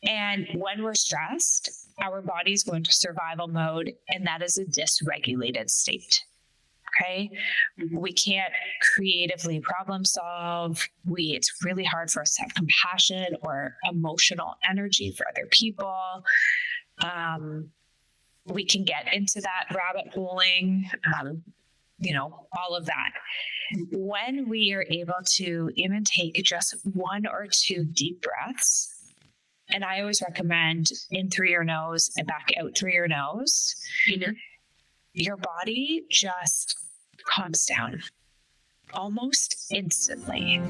And when we're stressed, our body's going to survival mode, and that is a dysregulated state. Okay. We can't creatively problem solve. It's really hard for us to have compassion or emotional energy for other people. We can get into that rabbit holing, all of that. When we are able to even take just 1 or 2 deep breaths, and I always recommend in through your nose and back out through your nose, your body just calms down almost instantly.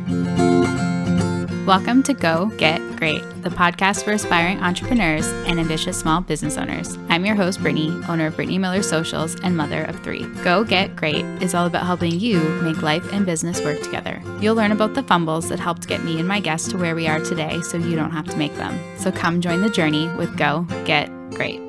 Welcome to Go Get Great, the podcast for aspiring entrepreneurs and ambitious small business owners. I'm your host, Brittany, owner of Brittany Miller Socials and mother of 3. Go Get Great is all about helping you make life and business work together. You'll learn about the fumbles that helped get me and my guests to where we are today so you don't have to make them. So come join the journey with Go Get Great.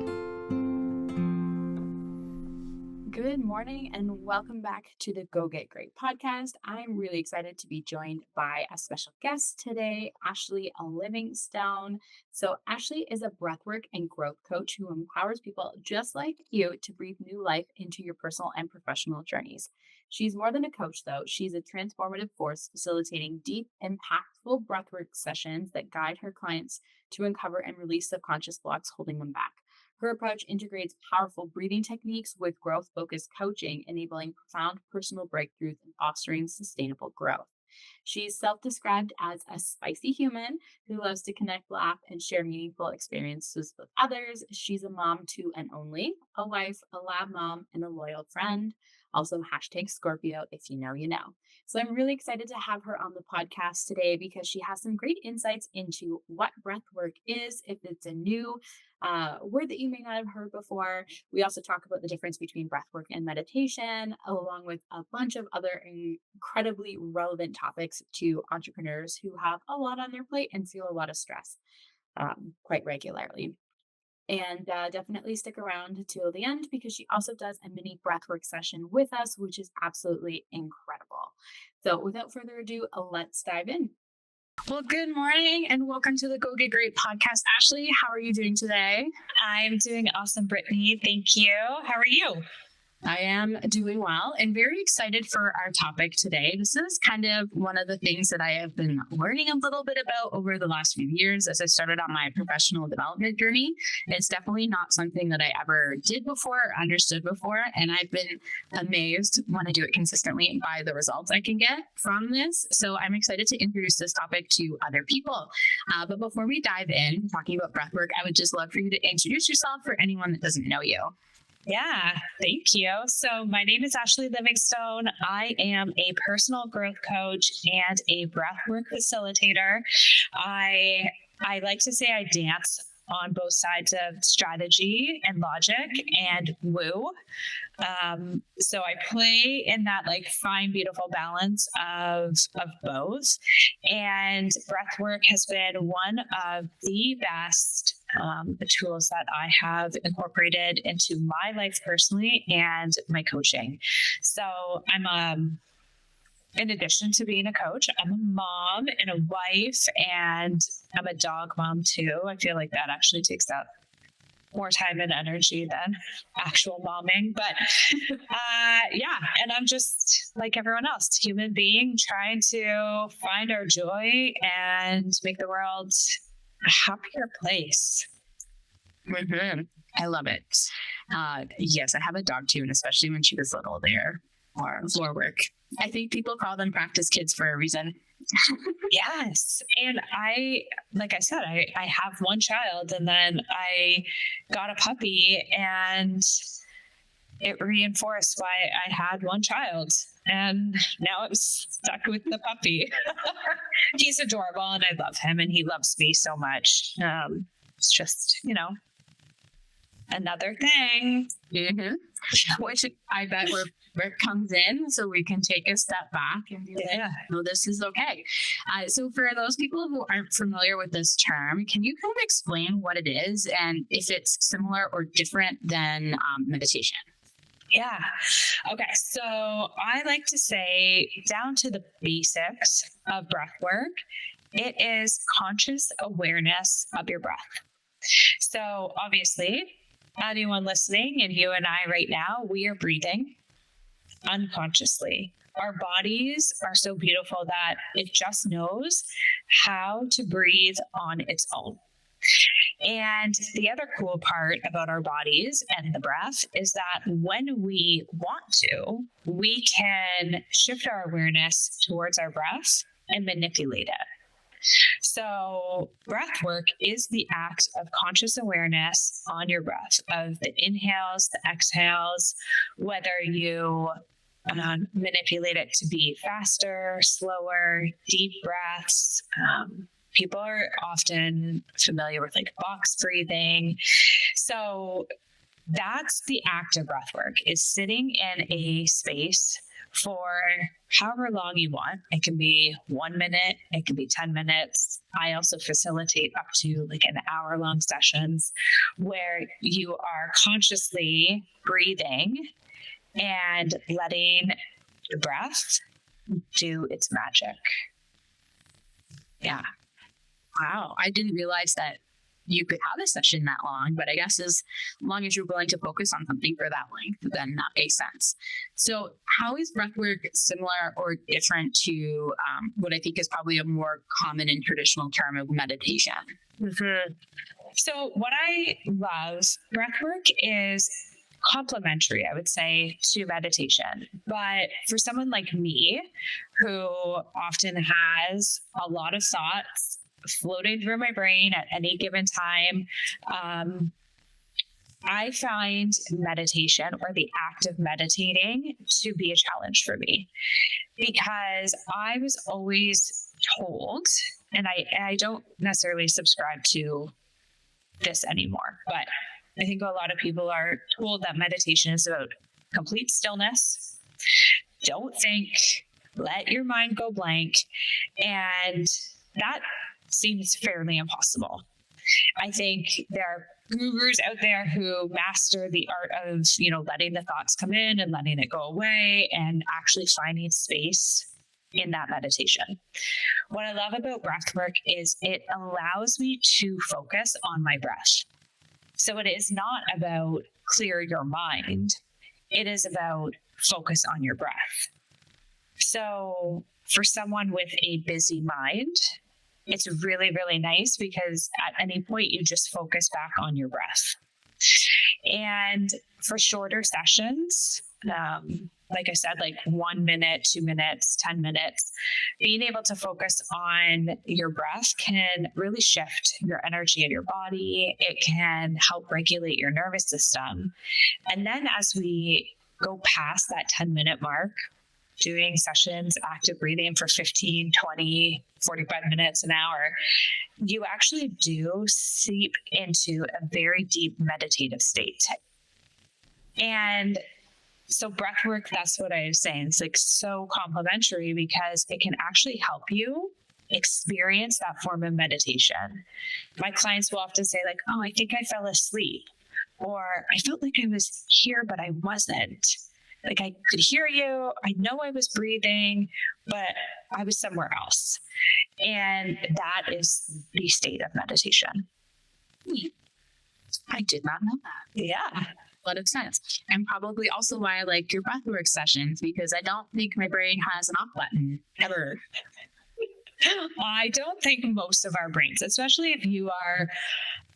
Good morning and welcome back to the Go Get Great podcast. I'm really excited to be joined by a special guest today, Ashlee Livingstone. So Ashlee is a breathwork and growth coach who empowers people just like you to breathe new life into your personal and professional journeys. She's more than a coach though. She's a transformative force facilitating deep, impactful breathwork sessions that guide her clients to uncover and release subconscious blocks holding them back. Her approach integrates powerful breathing techniques with growth-focused coaching, enabling profound personal breakthroughs and fostering sustainable growth. She's self-described as a spicy human who loves to connect, laugh, and share meaningful experiences with others. She's a mom to an only, a wife, a lab mom, and a loyal friend. Also, #Scorpio, if you know, you know. So I'm really excited to have her on the podcast today because she has some great insights into what breathwork is, if it's a new word that you may not have heard before. We also talk about the difference between breathwork and meditation, along with a bunch of other incredibly relevant topics to entrepreneurs who have a lot on their plate and feel a lot of stress quite regularly. And definitely stick around till the end because she also does a mini breathwork session with us, which is absolutely incredible. So without further ado, let's dive in. Well, good morning and welcome to the Go Get Great podcast. Ashlee, how are you doing today? I'm doing awesome, Brittany. Thank you. How are you? I am doing well and very excited for our topic today. This is kind of one of the things that I have been learning a little bit about over the last few years as I started on my professional development journey. It's definitely not something that I ever did before or understood before. And I've been amazed when I do it consistently by the results I can get from this. So I'm excited to introduce this topic to other people. But before we dive in, talking about breathwork, I would just love for you to introduce yourself for anyone that doesn't know you. Yeah, thank you. So my name is Ashlee Livingstone. I am a personal growth coach and a breathwork facilitator. I like to say I dance on both sides of strategy and logic and woo. So I play in that like fine, beautiful balance of both. And breathwork has been one of the best tools that I have incorporated into my life personally and my coaching. So in addition to being a coach, I'm a mom and a wife, and I'm a dog mom too. I feel like that actually takes up more time and energy than actual momming. But yeah, and I'm just like everyone else, human being trying to find our joy and make the world a happier place. Mm-hmm. I love it. Yes, I have a dog too, and especially when she was little, they're more floor work. I think people call them practice kids for a reason. Yes. And like I said, I have one child, and then I got a puppy, and it reinforced why I had one child. And now I'm stuck with the puppy. He's adorable and I love him and he loves me so much. It's just, another thing. Mm-hmm. Which I bet where it comes in, so we can take a step back and be like, no, this is okay. So for those people who aren't familiar with this term, can you kind of explain what it is and if it's similar or different than meditation? Yeah. Okay. So I like to say down to the basics of breath work, It is conscious awareness of your breath. So obviously, anyone listening and you and I right now, we are breathing unconsciously. Our bodies are so beautiful that it just knows how to breathe on its own. And the other cool part about our bodies and the breath is that when we want to, we can shift our awareness towards our breath and manipulate it. So, breath work is the act of conscious awareness on your breath, of the inhales, the exhales, whether you manipulate it to be faster, slower, deep breaths. People are often familiar with like box breathing. So that's the act of breath work, is sitting in a space for however long you want. It can be 1 minute, it can be 10 minutes. I also facilitate up to like an hour-long sessions where you are consciously breathing and letting the breath do its magic. Yeah. Wow. I didn't realize that you could have a session that long, but I guess as long as you're willing to focus on something for that length, then that makes sense. So how is breathwork similar or different to what I think is probably a more common and traditional term of meditation? Mm-hmm. So what I love, breathwork is complementary, I would say, to meditation. But for someone like me, who often has a lot of thoughts floating through my brain at any given time, I find meditation or the act of meditating to be a challenge for me, because I was always told, and I don't necessarily subscribe to this anymore, but I think a lot of people are told that meditation is about complete stillness, don't think, let your mind go blank, and that seems fairly impossible. I think there are gurus out there who master the art of, letting the thoughts come in and letting it go away and actually finding space in that meditation. What I love about breathwork is it allows me to focus on my breath. So it is not about clear your mind. It is about focus on your breath. So for someone with a busy mind, it's really, really nice because at any point you just focus back on your breath. And for shorter sessions, like I said, like 1 minute, 2 minutes, 10 minutes, being able to focus on your breath can really shift your energy in your body. It can help regulate your nervous system. And then as we go past that 10-minute mark, doing sessions, active breathing for 15, 20, 45 minutes, an hour, you actually do seep into a very deep meditative state. And so breathwork, that's what I was saying. It's like so complementary because it can actually help you experience that form of meditation. My clients will often say like, oh, I think I fell asleep, or I felt like I was here, but I wasn't. Like I could hear you, I know I was breathing, but I was somewhere else. And that is the state of meditation. I did not know that. Yeah. A lot of sense. And probably also why I like your breathwork sessions, because I don't think my brain has an off button ever. I don't think most of our brains, especially if you are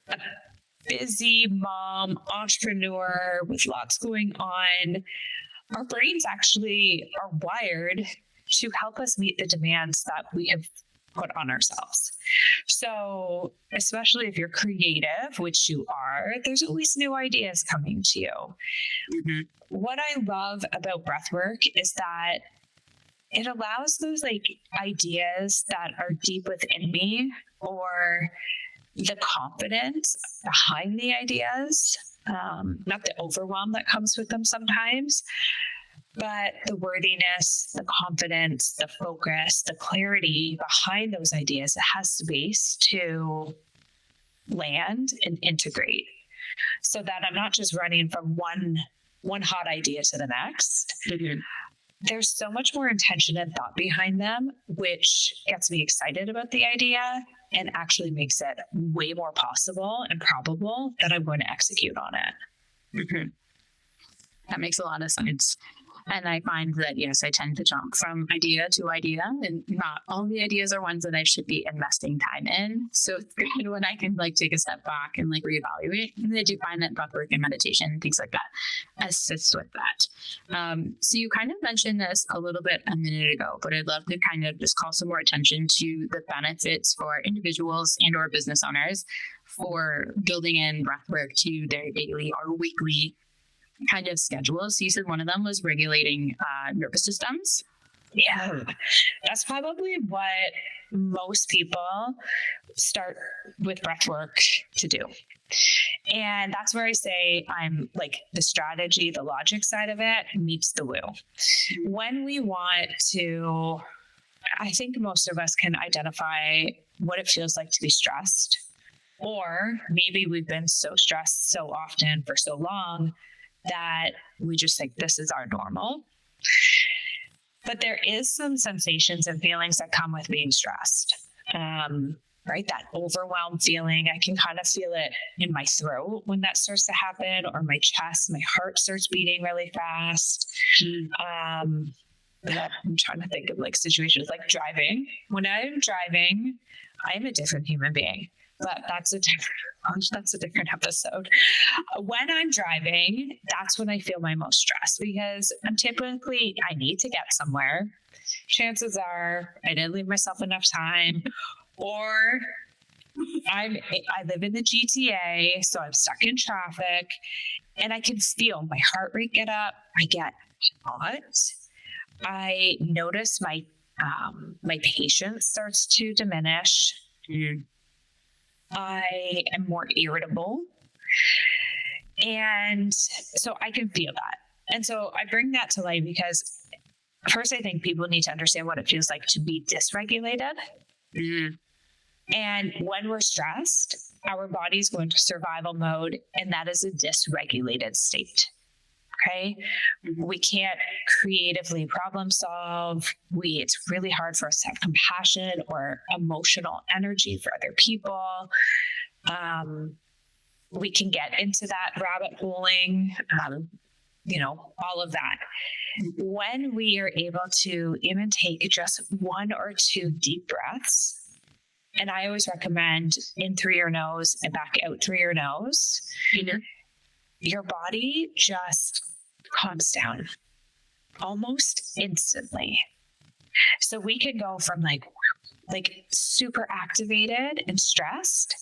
a busy mom, entrepreneur with lots going on, our brains actually are wired to help us meet the demands that we have put on ourselves. So, especially if you're creative, which you are, there's always new ideas coming to you. Mm-hmm. What I love about breathwork is that it allows those like ideas that are deep within me, or the confidence behind the ideas, not the overwhelm that comes with them sometimes, but the worthiness, the confidence, the focus, the clarity behind those ideas. It has space to land and integrate, so that I'm not just running from one hot idea to the next. Mm-hmm. there's so much more intention and thought behind them, which gets me excited about the idea and actually makes it way more possible and probable that I'm going to execute on it. Mm-hmm. That makes a lot of sense. And I find that, yes, I tend to jump from idea to idea, and not all the ideas are ones that I should be investing time in. So it's good when I can take a step back and reevaluate. And I do find that breathwork and meditation, things like that, assist with that. So you kind of mentioned this a little bit a minute ago, but I'd love to kind of just call some more attention to the benefits for individuals and or business owners for building in breathwork to their daily or weekly kind of schedules. So you said one of them was regulating nervous systems. Yeah, that's probably what most people start with breath work to do. And that's where I say I'm the strategy, the logic side of it meets the woo. When we want to, I think most of us can identify what it feels like to be stressed, or maybe we've been so stressed so often for so long that we just think this is our normal. But there is some sensations and feelings that come with being stressed, right? That overwhelmed feeling. I can kind of feel it in my throat when that starts to happen, or my chest, my heart starts beating really fast. I'm trying to think of situations like driving. When I'm driving, I'm a different human being. But that's a different episode. When I'm driving, that's when I feel my most stressed, because I need to get somewhere. Chances are I didn't leave myself enough time, or I live in the GTA, so I'm stuck in traffic, and I can feel my heart rate get up. I get hot. I notice my patience starts to diminish. I am more irritable. And so I can feel that. And so I bring that to light because first, I think people need to understand what it feels like to be dysregulated. And when we're stressed, our body's going to survival mode, and that is a dysregulated state. Okay. We can't creatively problem solve. It's really hard for us to have compassion or emotional energy for other people. We can get into that rabbit holing, all of that. When we are able to even take just 1 or 2 deep breaths, and I always recommend in through your nose and back out through your nose, your body just calms down almost instantly. So we can go from super activated and stressed,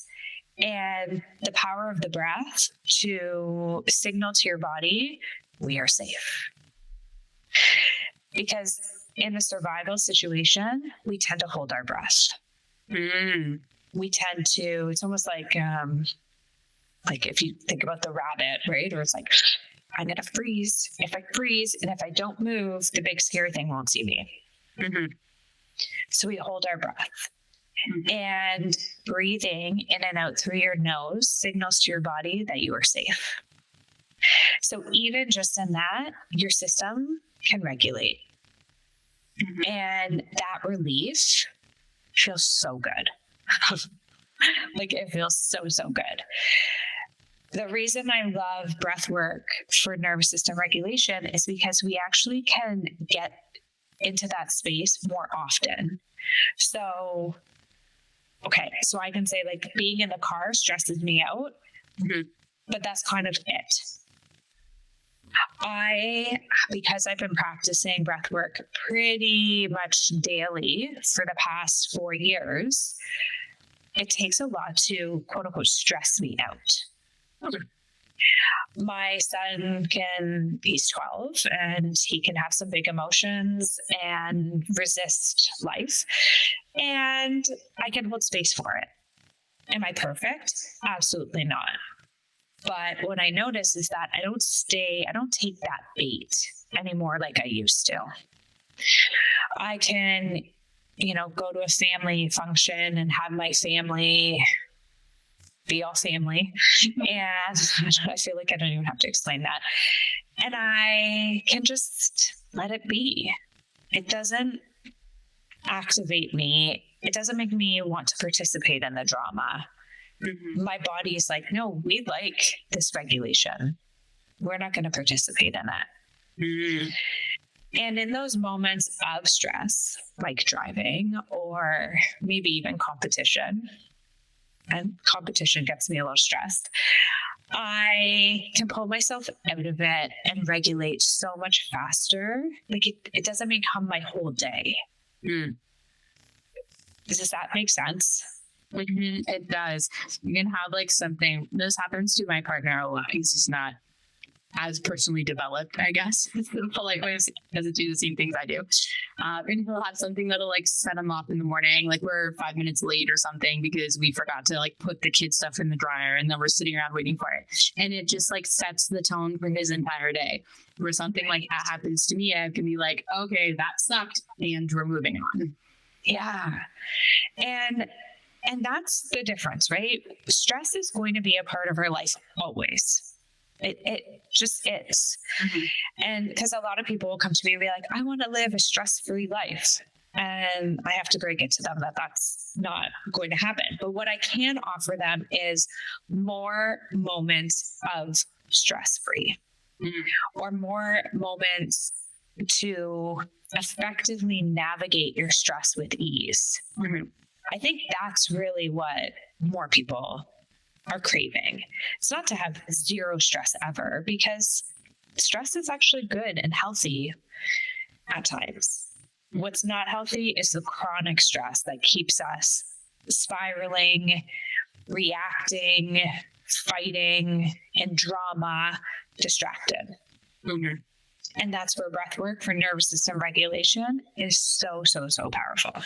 and the power of the breath to signal to your body, we are safe. Because in a survival situation, we tend to hold our breath. We tend to, it's almost like if you think about the rabbit, right? Or it's I'm going to freeze. If I freeze and if I don't move, the big scary thing won't see me. So we hold our breath. And breathing in and out through your nose signals to your body that you are safe. So even just in that, your system can regulate. And that relief feels so good. It feels so, so good. The reason I love breath work for nervous system regulation is because we actually can get into that space more often. So I can say being in the car stresses me out, but that's kind of it. Because I've been practicing breath work pretty much daily for the past 4 years, it takes a lot to quote unquote stress me out. My son he's 12 and he can have some big emotions and resist life, and I can hold space for it. Am I perfect? Absolutely not. But what I notice is that I don't take that bait anymore like I used to. I can, go to a family function and have my family be all family. And I feel like I don't even have to explain that. And I can just let it be. It doesn't activate me. It doesn't make me want to participate in the drama. My body's like, no, we like this regulation. We're not going to participate in it. And in those moments of stress, like driving or maybe even competition, and competition gets me a little stressed, I can pull myself out of it and regulate so much faster. Like it doesn't become my whole day. Does that make sense? It does. You can have like something, this happens to my partner a lot. He's just not as personally developed, I guess. The polite way of saying it, doesn't do the same things I do. And he'll have something that'll like set him off in the morning. Like we're 5 minutes late or something because we forgot to like put the kid stuff in the dryer, and then we're sitting around waiting for it. And it just like sets the tone for his entire day. Where something like that happens to me, I can be like, okay, that sucked, and we're moving on. Yeah. And that's the difference, right? Stress is going to be a part of our life always. It just is. And because a lot of people will come to me and be like, I want to live a stress-free life. And I have to break it to them that that's not going to happen. But what I can offer them is more moments of stress-free or more moments to effectively navigate your stress with ease. I think that's really what more people are craving. It's not to have zero stress ever, because stress is actually good and healthy at times. What's not healthy is the chronic stress that keeps us spiraling, reacting, fighting, in drama, distracted. And that's where breath work for nervous system regulation is so powerful.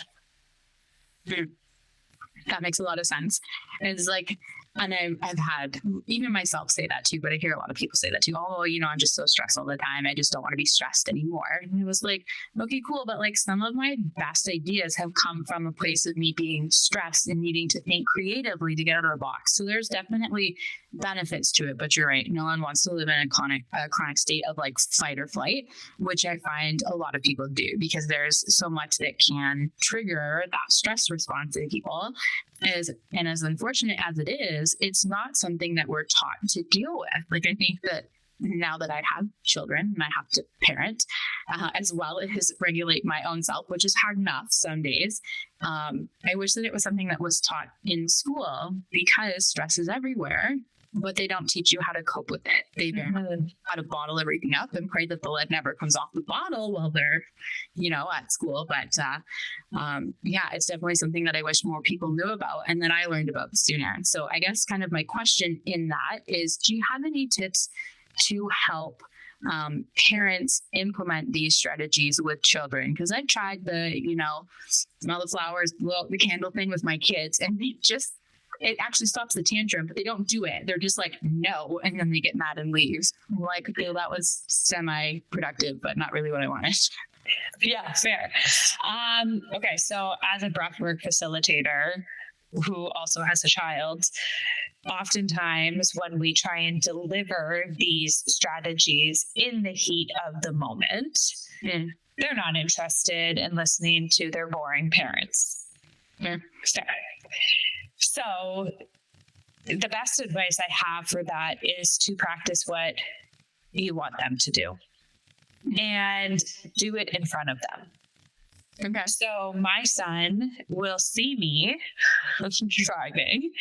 That makes a lot of sense. It's like, and I've had even myself say that too, but I hear a lot of people say that too. Oh, I'm just so stressed all the time. I just don't want to be stressed anymore. And it was like, okay, cool. But like some of my best ideas have come from a place of me being stressed and needing to think creatively to get out of the box. So there's definitely benefits to it, but you're right. No one wants to live in a chronic state of like fight or flight, which I find a lot of people do, because there's so much that can trigger that stress response in people. And as unfortunate as it is, it's not something that we're taught to deal with. Like, I think that now that I have children and I have to parent, as well as regulate my own self, which is hard enough some days, I wish that it was something that was taught in school, because stress is everywhere, but they don't teach you how to cope with it. They learn how to bottle everything up and pray that the lid never comes off the bottle while they're, at school. But yeah, it's definitely something that I wish more people knew about, and that I learned about sooner. So I guess kind of my question in that is, do you have any tips to help parents implement these strategies with children? Because I tried the, smell the flowers, blow out the candle thing with my kids, and it actually stops the tantrum, but they don't do it. They're just like, no. And then they get mad and leave. I'm like, okay, that was semi-productive, but not really what I wanted. Yeah, fair. Okay. So as a breathwork facilitator who also has a child, oftentimes when we try and deliver these strategies in the heat of the moment, they're not interested in listening to their boring parents. Fair. So the best advice I have for that is to practice what you want them to do and do it in front of them. Okay. So my son will see me driving,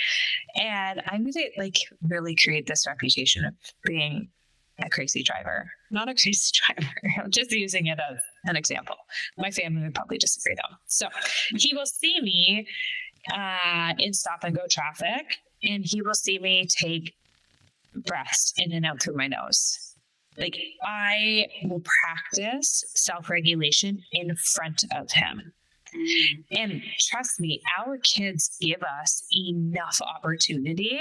and I'm going to really create this reputation of being a crazy driver. Not a crazy driver. I'm just using it as an example. My family would probably disagree though. So he will see me in stop and go traffic, and he will see me take breaths in and out through my nose. Like, I will practice self-regulation in front of him. And trust me, our kids give us enough opportunity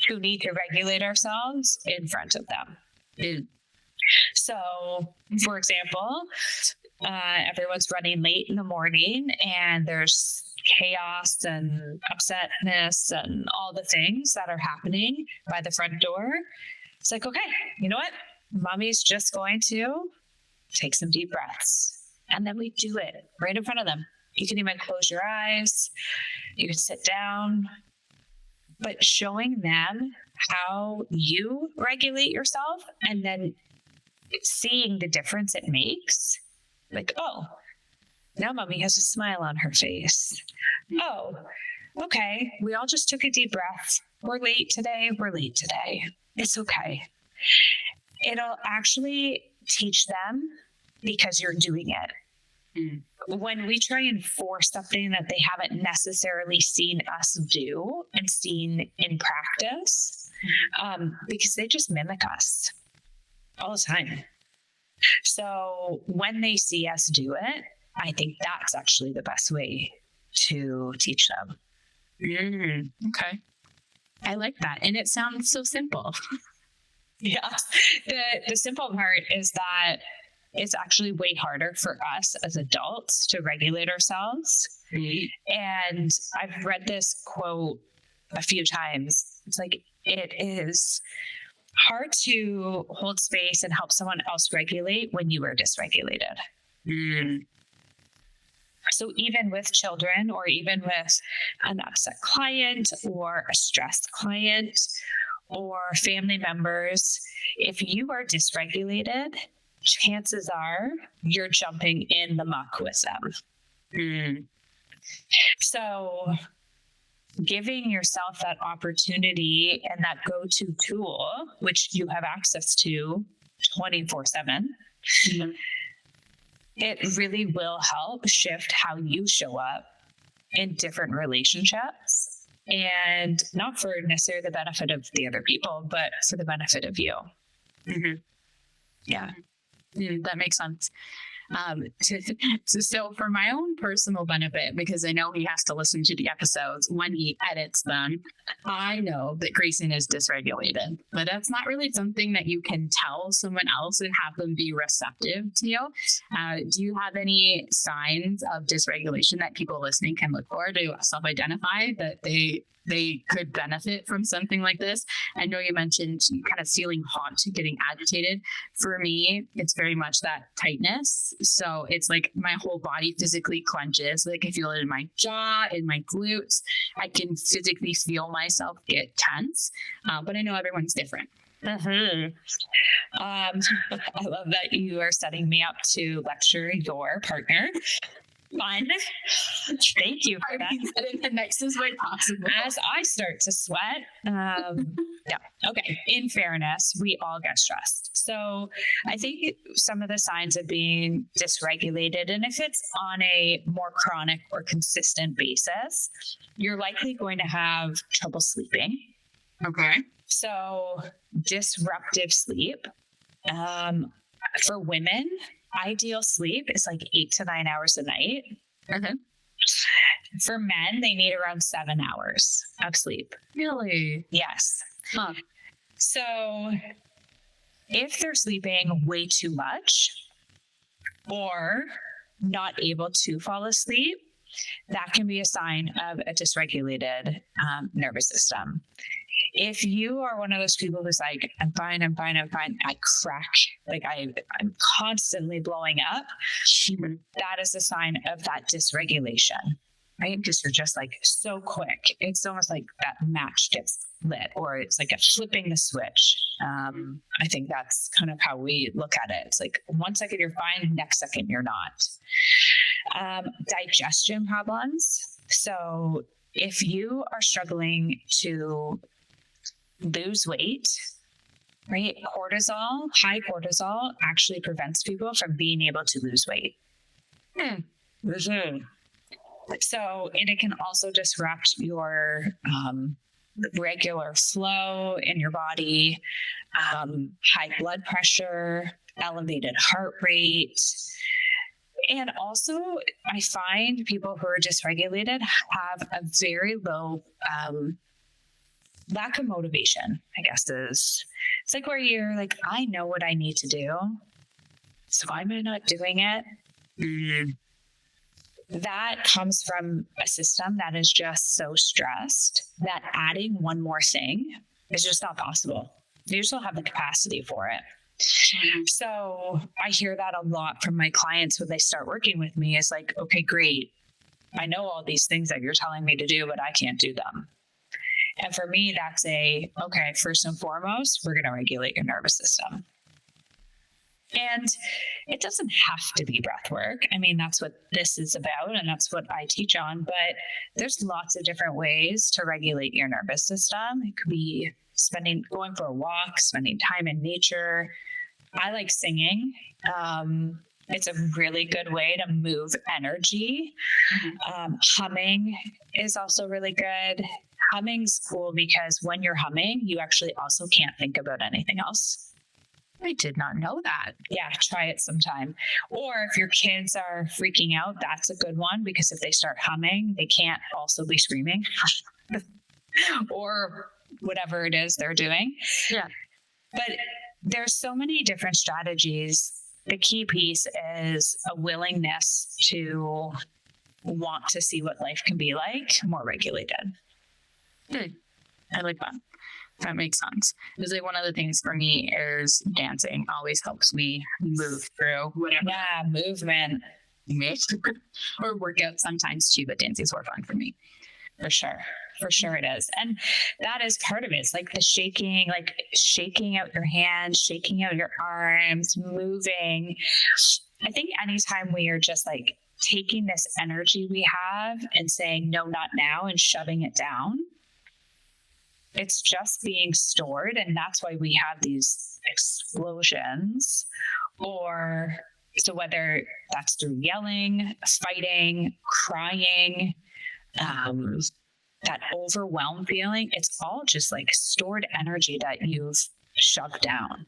to need to regulate ourselves in front of them. So, for example, everyone's running late in the morning and there's chaos and upsetness and all the things that are happening by the front door. It's like, okay, you know what? Mommy's just going to take some deep breaths, and then we do it right in front of them. You can even close your eyes. You can sit down, but showing them how you regulate yourself and then seeing the difference it makes. Like, oh, now mommy has a smile on her face. Oh, okay. We all just took a deep breath. We're late today. It's okay. It'll actually teach them because you're doing it. When we try and force something that they haven't necessarily seen us do and seen in practice, because they just mimic us all the time. So when they see us do it, I think that's actually the best way to teach them. Okay. I like that. And it sounds so simple. Yeah. The simple part is that it's actually way harder for us as adults to regulate ourselves. And I've read this quote a few times. It's like, it is hard to hold space and help someone else regulate when you are dysregulated. So even with children, or even with an upset client or a stressed client or family members, if you are dysregulated, chances are you're jumping in the muck with them. So giving yourself that opportunity and that go-to tool, which you have access to 24/7, it really will help shift how you show up in different relationships, and not for necessarily the benefit of the other people, but for the benefit of you. Yeah. That makes sense. So for my own personal benefit, because I know he has to listen to the episodes when he edits them, I know that Grayson is dysregulated, but that's not really something that you can tell someone else and have them be receptive to you. Do you have any signs of dysregulation that people listening can look for to self-identify that they could benefit from something like this? I know you mentioned kind of feeling hot, getting agitated. For me, it's very much that tightness. So it's like my whole body physically clenches. Like I feel it in my jaw, in my glutes. I can physically feel myself get tense, but I know everyone's different. I love that you are setting me up to lecture your partner. Fun. Thank you for that. In the nicest way possible. As I start to sweat, yeah. Okay. In fairness, we all get stressed. So I think some of the signs of being dysregulated, and if it's on a more chronic or consistent basis, you're likely going to have trouble sleeping. Okay. So disruptive sleep. For women, ideal sleep is like 8 to 9 hours a night. For men, they need around 7 hours of sleep. Really? Yes. Huh. So if they're sleeping way too much or not able to fall asleep, that can be a sign of a dysregulated nervous system. If you are one of those people who's like, I'm fine, I crack, like I'm constantly blowing up, that is a sign of that dysregulation, right? Because you're just like so quick. It's almost like that match gets lit, or it's like a flipping the switch. I think that's kind of how we look at it. It's like 1 second you're fine, next second you're not. Digestion problems. So if you are struggling to lose weight, right? High cortisol actually prevents people from being able to lose weight. So, and it can also disrupt your regular flow in your body, high blood pressure, elevated heart rate. And also, I find people who are dysregulated have a very low lack of motivation, I guess it's like where you're like, I know what I need to do, so why am I not doing it? That comes from a system that is just so stressed that adding one more thing is just not possible. You just don't have the capacity for it. So I hear that a lot from my clients when they start working with me is like, okay, great. I know all these things that you're telling me to do, but I can't do them. And for me, that's okay, first and foremost, we're going to regulate your nervous system. And it doesn't have to be breath work. I mean, that's what this is about, and that's what I teach on. But there's lots of different ways to regulate your nervous system. It could be going for a walk, spending time in nature. I like singing. It's a really good way to move energy. Humming is also really good. Humming's cool because when you're humming, you actually also can't think about anything else. I did not know that. Yeah, try it sometime. Or if your kids are freaking out, that's a good one because if they start humming, they can't also be screaming or whatever it is they're doing. Yeah. But there's so many different strategies. The key piece is a willingness to want to see what life can be like more regulated. Good. I like that. That makes sense. Because like one of the things for me is dancing always helps me move through whatever. Yeah, movement. Or workout sometimes too, but dancing's more fun for me. For sure. For sure it is. And that is part of it. It's like the shaking out your hands, shaking out your arms, moving. I think anytime we are just like taking this energy we have and saying, no, not now, and shoving it down, it's just being stored. And that's why we have these explosions. Or so whether that's through yelling, fighting, crying, that overwhelmed feeling, it's all just like stored energy that you've shoved down.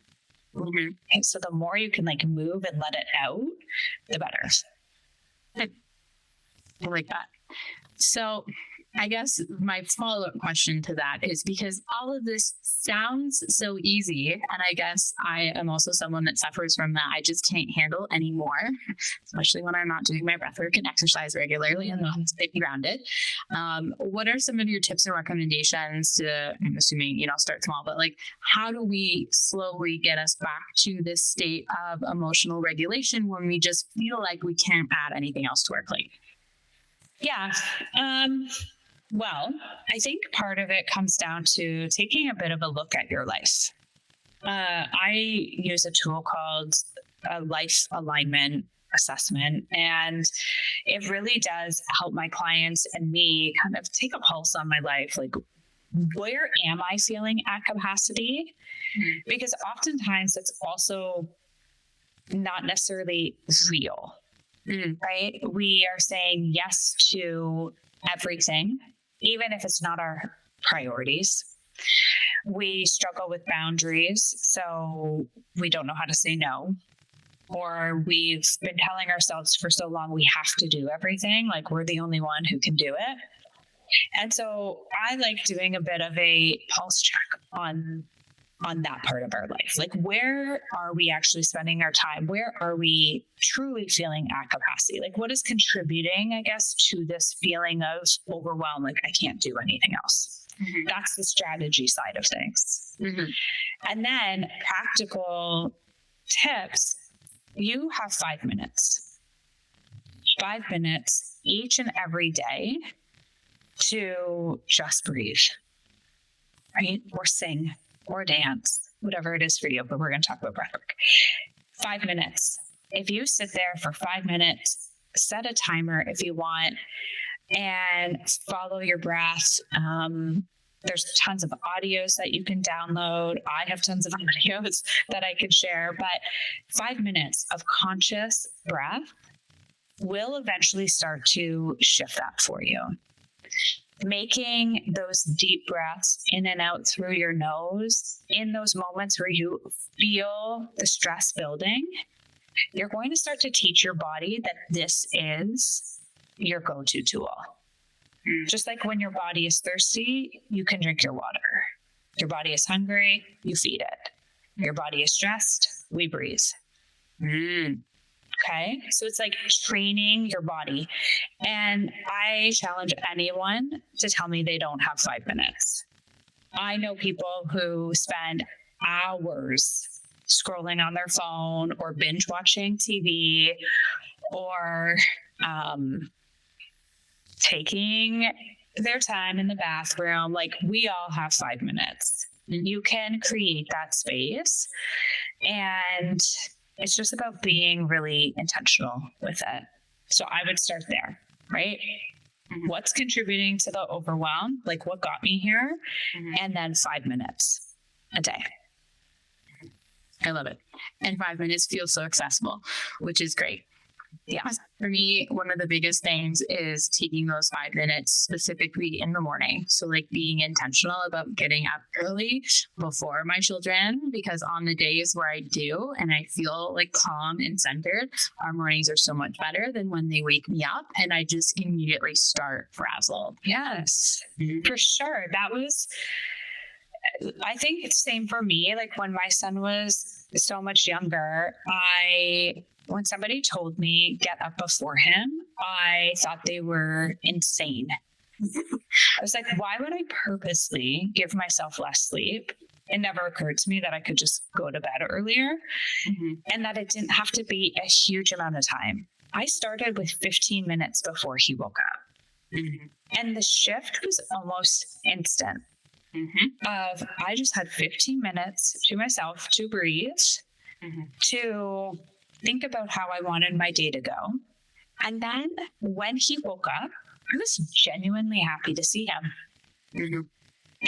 Mm-hmm. And so the more you can like move and let it out, the better. I like that. So I guess my follow-up question to that is because all of this sounds so easy, and I guess I am also someone that suffers from that I just can't handle anymore, especially when I'm not doing my breathwork and exercise regularly and not stay grounded. What are some of your tips and recommendations to, I'm assuming, start small, but like how do we slowly get us back to this state of emotional regulation when we just feel like we can't add anything else to our plate? Yeah. Well, I think part of it comes down to taking a bit of a look at your life. I use a tool called a life alignment assessment, and it really does help my clients and me kind of take a pulse on my life. Like, where am I feeling at capacity? Because oftentimes it's also not necessarily real, right? We are saying yes to everything, even if it's not our priorities. We struggle with boundaries, so we don't know how to say no. Or we've been telling ourselves for so long we have to do everything, like we're the only one who can do it. And so I like doing a bit of a pulse check on that part of our life. Like, where are we actually spending our time? Where are we truly feeling at capacity? Like, what is contributing, I guess, to this feeling of overwhelm? Like, I can't do anything else. Mm-hmm. That's the strategy side of things. Mm-hmm. And then practical tips. You have 5 minutes. 5 minutes each and every day to just breathe, right? Or sing, or dance, whatever it is for you, but we're going to talk about breathwork. 5 minutes. If you sit there for 5 minutes, set a timer if you want, and follow your breath. There's tons of audios that you can download. I have tons of audios that I could share, but 5 minutes of conscious breath will eventually start to shift that for you. Making those deep breaths in and out through your nose in those moments where you feel the stress building, you're going to start to teach your body that this is your go-to tool. Just like when your body is thirsty, you can drink your water. Your body is hungry, you feed it. Your body is stressed, we breathe. Okay, so it's like training your body. And I challenge anyone to tell me they don't have 5 minutes. I know people who spend hours scrolling on their phone or binge watching TV or taking their time in the bathroom. Like, we all have 5 minutes. You can create that space, and it's just about being really intentional with it. So I would start there, right? What's contributing to the overwhelm? Like, what got me here? And then 5 minutes a day. I love it. And 5 minutes feels so accessible, which is great. Yeah. For me, one of the biggest things is taking those 5 minutes specifically in the morning. So like being intentional about getting up early before my children, because on the days where I do and I feel like calm and centered, our mornings are so much better than when they wake me up and I just immediately start frazzled. Yes, for sure. That was, I think it's the same for me. Like, when my son was so much younger, when somebody told me get up before him, I thought they were insane. I was like, why would I purposely give myself less sleep? It never occurred to me that I could just go to bed earlier and that it didn't have to be a huge amount of time. I started with 15 minutes before he woke up. And the shift was almost instant. I just had 15 minutes to myself to breathe, to think about how I wanted my day to go. And then when he woke up, I was genuinely happy to see him.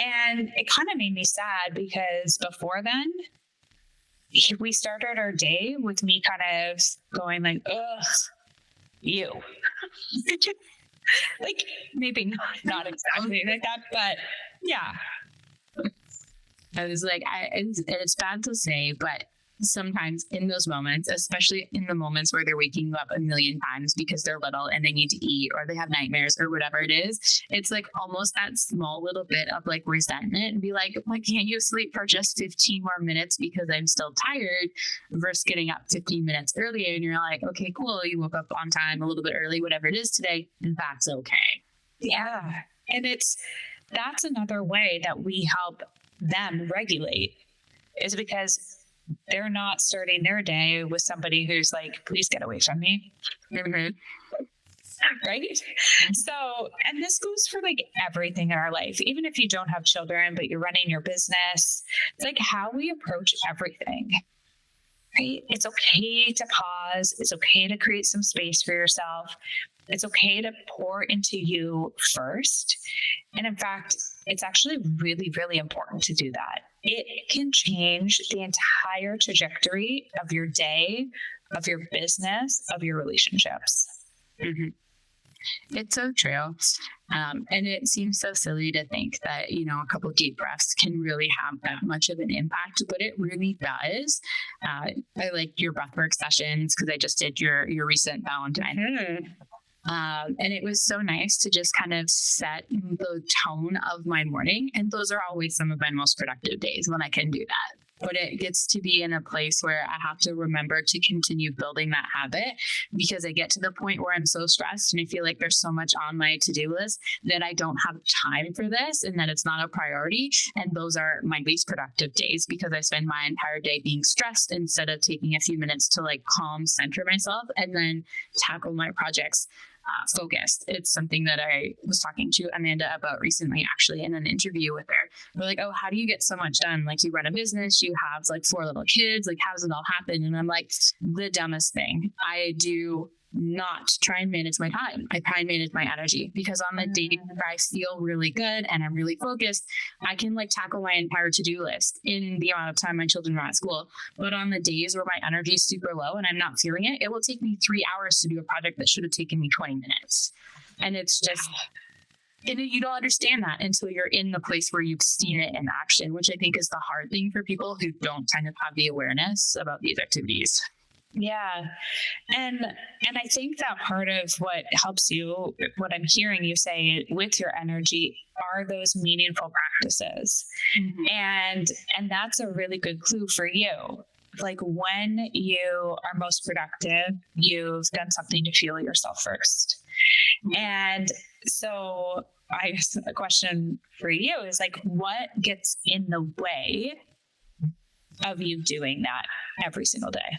And it kind of made me sad because before then, we started our day with me kind of going like, ugh, you. Like, maybe not exactly like that, but yeah. I was like, it's bad to say, but sometimes in those moments, especially in the moments where they're waking up a million times because they're little and they need to eat or they have nightmares or whatever it is, it's like almost that small little bit of like resentment and be like, why can't you sleep for just 15 more minutes because I'm still tired, versus getting up 15 minutes earlier and you're like, okay, cool, you woke up on time, a little bit early, whatever it is today, and that's okay. Yeah. And that's another way that we help them regulate, is because they're not starting their day with somebody who's like, please get away from me. Right? So, and this goes for like everything in our life, even if you don't have children, but you're running your business. It's like how we approach everything. Right? It's okay to pause. It's okay to create some space for yourself. It's okay to pour into you first. And in fact, it's actually really, really important to do that. It can change the entire trajectory of your day, of your business, of your relationships. It's so true. And it seems so silly to think that, a couple of deep breaths can really have that much of an impact, but it really does. I like your breathwork sessions because I just did your recent Valentine. And it was so nice to just kind of set the tone of my morning. And those are always some of my most productive days when I can do that. But it gets to be in a place where I have to remember to continue building that habit, because I get to the point where I'm so stressed and I feel like there's so much on my to-do list that I don't have time for this and that it's not a priority. And those are my least productive days because I spend my entire day being stressed instead of taking a few minutes to like calm, center myself, and then tackle my projects focused. It's something that I was talking to Amanda about recently, actually, in an interview with her. We're like, oh, how do you get so much done? Like, you run a business, you have like 4 little kids, like, how does it all happen? And I'm like, the dumbest thing. I do not try and manage my time. I try and manage my energy, because on the days where I feel really good and I'm really focused, I can like tackle my entire to-do list in the amount of time my children are at school. But on the days where my energy is super low and I'm not feeling it, it will take me 3 hours to do a project that should have taken me 20 minutes. And it's just, and you don't understand that until you're in the place where you've seen it in action, which I think is the hard thing for people who don't kind of have the awareness about these activities. Yeah. And I think that part of what helps you, what I'm hearing you say with your energy, are those meaningful practices. And that's a really good clue for you. Like, when you are most productive, you've done something to fuel yourself first. And so I guess the question for you is like, what gets in the way of you doing that every single day?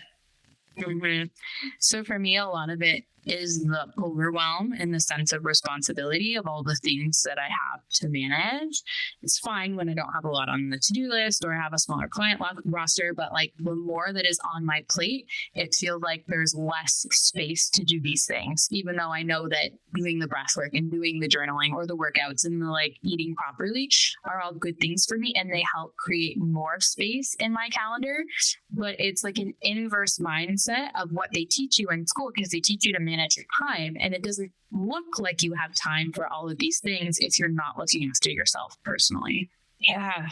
So for me, a lot of it is the overwhelm and the sense of responsibility of all the things that I have to manage. It's fine when I don't have a lot on the to-do list or I have a smaller client roster, but like the more that is on my plate, it feels like there's less space to do these things, even though I know that doing the breath work and doing the journaling or the workouts and the like eating properly are all good things for me and they help create more space in my calendar. But it's like an inverse mindset of what they teach you in school, because they teach you to manage your time, and it doesn't look like you have time for all of these things if you're not looking after yourself personally. Yeah.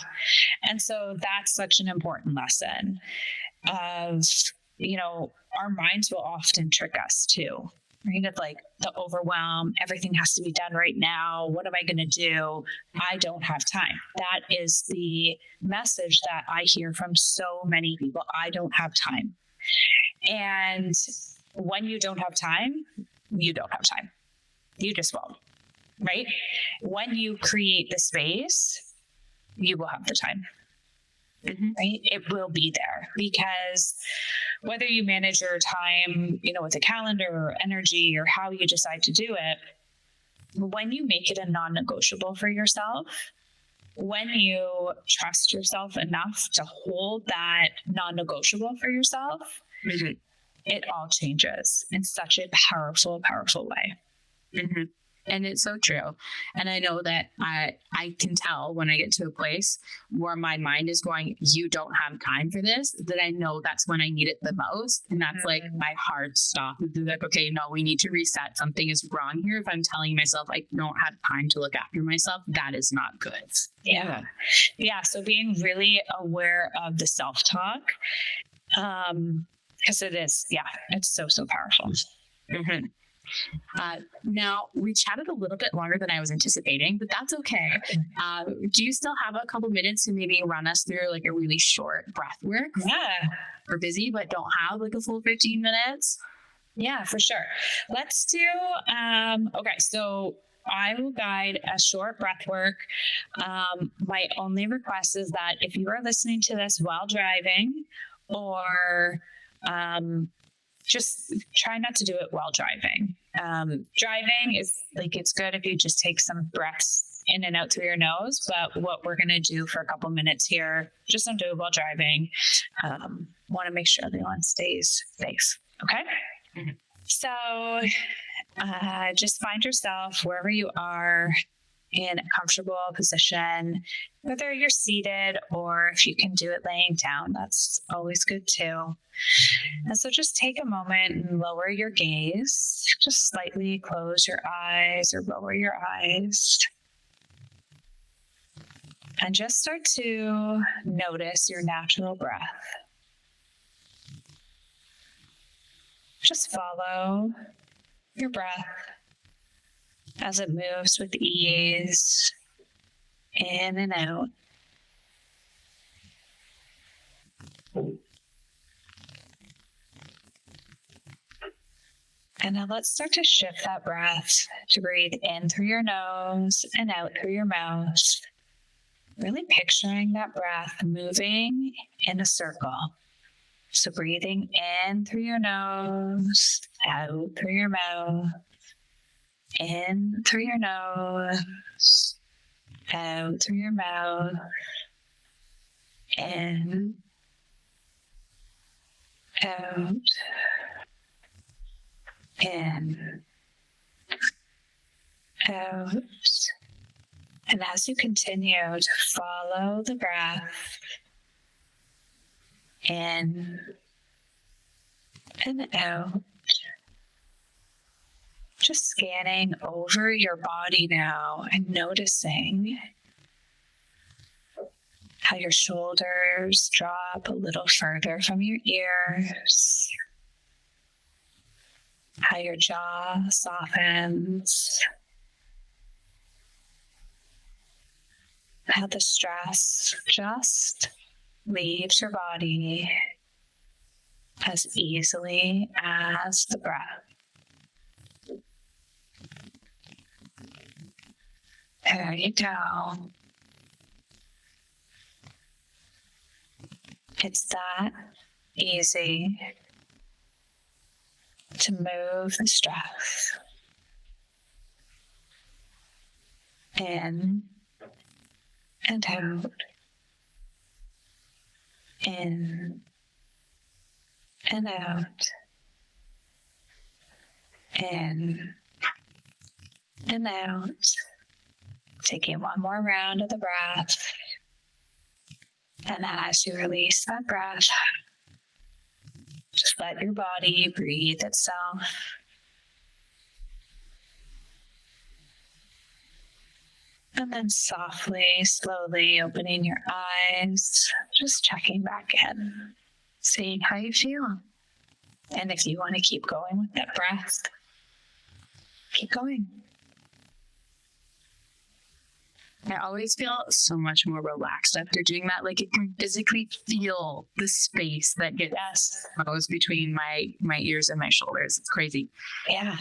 And so that's such an important lesson of, our minds will often trick us too. Right? Of like the overwhelm, everything has to be done right now. What am I going to do? I don't have time. That is the message that I hear from so many people. I don't have time. And when you don't have time, you don't have time. You just won't, right? When you create the space, you will have the time, right? It will be there, because whether you manage your time, with a calendar or energy or how you decide to do it, when you make it a non-negotiable for yourself, when you trust yourself enough to hold that non-negotiable for yourself, it all changes in such a powerful, powerful way. And it's so true. And I know that I can tell when I get to a place where my mind is going, you don't have time for this, that I know that's when I need it the most. And that's like my hard stop. It's like, okay, no, we need to reset. Something is wrong here. If I'm telling myself I don't have time to look after myself, that is not good. Yeah. So being really aware of the self-talk, because it is, it's so, so powerful. Now, we chatted a little bit longer than I was anticipating, but that's okay. Do you still have a couple minutes to maybe run us through like a really short breath work? Yeah. We're busy, but don't have like a full 15 minutes. Yeah, for sure. Let's do, okay, so I will guide a short breath work. My only request is that if you are listening to this while driving, or just try not to do it while driving. Driving is like, it's good if you just take some breaths in and out through your nose, but what we're going to do for a couple minutes here, just don't do it while driving. Want to make sure everyone stays safe. Okay. So just find yourself wherever you are in a comfortable position, whether you're seated or if you can do it laying down, that's always good too. And so just take a moment and lower your gaze. Just slightly close your eyes or lower your eyes. And just start to notice your natural breath. Just follow your breath as it moves with ease in and out. And now let's start to shift that breath to breathe in through your nose and out through your mouth. Really picturing that breath moving in a circle. So breathing in through your nose, out through your mouth, in through your nose, out through your mouth, in, out, in, out. And as you continue to follow the breath in and out, just scanning over your body now and noticing how your shoulders drop a little further from your ears, how your jaw softens, how the stress just leaves your body as easily as the breath. There you go. It's that easy to move the stress in and out, in and out, in and out. Taking one more round of the breath. And as you release that breath, just let your body breathe itself. And then softly, slowly opening your eyes, just checking back in, seeing how you feel. And if you want to keep going with that breath, keep going. I always feel so much more relaxed after doing that. Like, it can physically feel the space that goes between my ears and my shoulders. It's crazy. Yeah.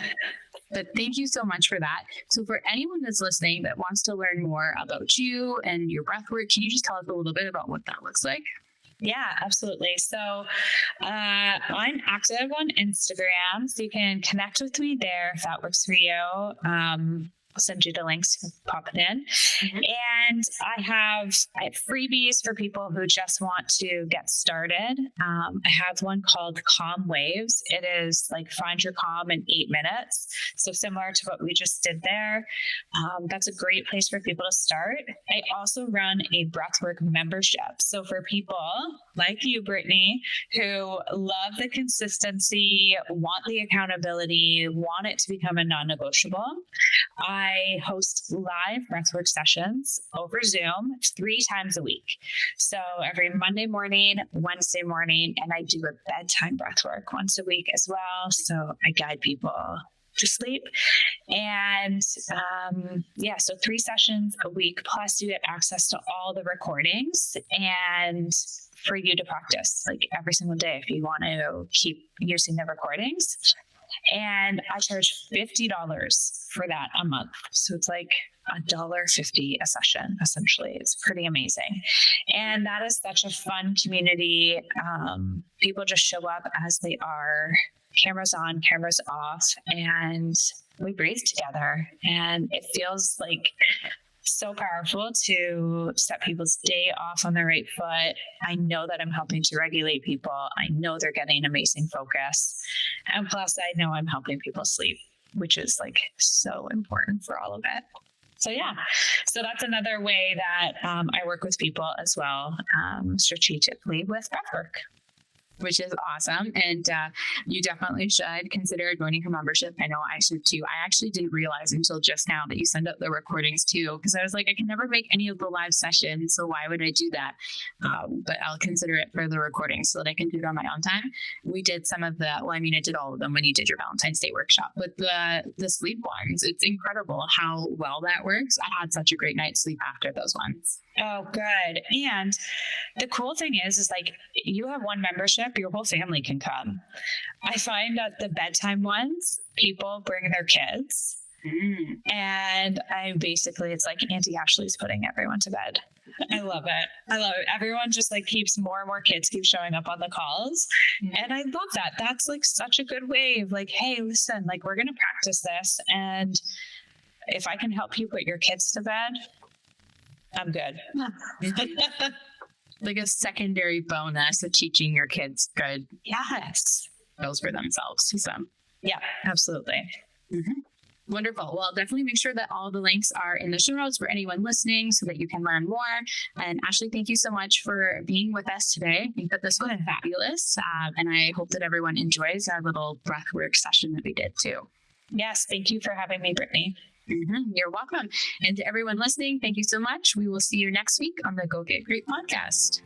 But thank you so much for that. So for anyone that's listening that wants to learn more about you and your breath work, can you just tell us a little bit about what that looks like? Yeah, absolutely. So I'm active on Instagram, so you can connect with me there if that works for you. I'll send you the links to pop it in. Mm-hmm. And I have freebies for people who just want to get started. I have one called Calm Waves. It is like find your calm in 8 minutes. So similar to what we just did there. That's a great place for people to start. I also run a Breathwork membership. So for people like you, Brittany, who love the consistency, want the accountability, want it to become a non-negotiable, I host live breathwork sessions over Zoom 3 times a week. So every Monday morning, Wednesday morning, and I do a bedtime breathwork once a week as well. So I guide people to sleep. And so 3 sessions a week, plus you get access to all the recordings and for you to practice like every single day if you want to keep using the recordings. And I charge $50 for that a month. So it's like $1.50 a session, essentially. It's pretty amazing. And that is such a fun community. People just show up as they are, cameras on, cameras off, and we breathe together. And it feels like so powerful to set people's day off on the right foot. I know that I'm helping to regulate people. I know they're getting amazing focus. And plus, I know I'm helping people sleep, which is like so important for all of it. So yeah, so that's another way that I work with people as well, strategically with breathwork. Which is awesome. And you definitely should consider joining her membership. I know I should too. I actually didn't realize until just now that you send out the recordings too, because I was like, I can never make any of the live sessions, so why would I do that? But I'll consider it for the recordings so that I can do it on my own time. We did some of I did all of them when you did your Valentine's Day workshop, but the sleep ones, it's incredible how well that works. I had such a great night's sleep after those ones. Oh, good. And the cool thing is like you have one membership, your whole family can come. I find that the bedtime ones, people bring their kids. And it's like Auntie Ashlee's putting everyone to bed. I love it. Everyone just like keeps more and more kids keep showing up on the calls. And I love that. That's like such a good way of like, hey, listen, like we're going to practice this. And if I can help you put your kids to bed, I'm good. Like a secondary bonus of teaching your kids good skills for themselves. So yeah, absolutely. Mm-hmm. Wonderful. Well, definitely make sure that all the links are in the show notes for anyone listening so that you can learn more. And Ashlee, thank you so much for being with us today. I think that this was fabulous. And I hope that everyone enjoys our little breathwork session that we did too. Yes. Thank you for having me, Brittany. Mm-hmm. You're welcome. And to everyone listening, thank you so much. We will see you next week on the Go Get Great podcast.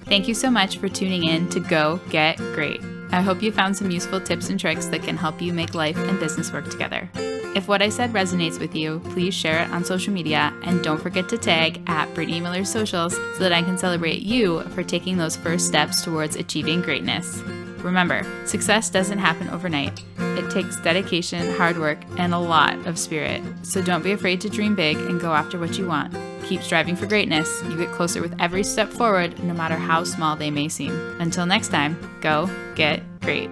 Thank you so much for tuning in to Go Get Great. I hope you found some useful tips and tricks that can help you make life and business work together. If what I said resonates with you, please share it on social media and don't forget to tag at Brittany Miller Socials so that I can celebrate you for taking those first steps towards achieving greatness. Remember, success doesn't happen overnight. It takes dedication, hard work, and a lot of spirit. So don't be afraid to dream big and go after what you want. Keep striving for greatness. You get closer with every step forward, no matter how small they may seem. Until next time, go get great.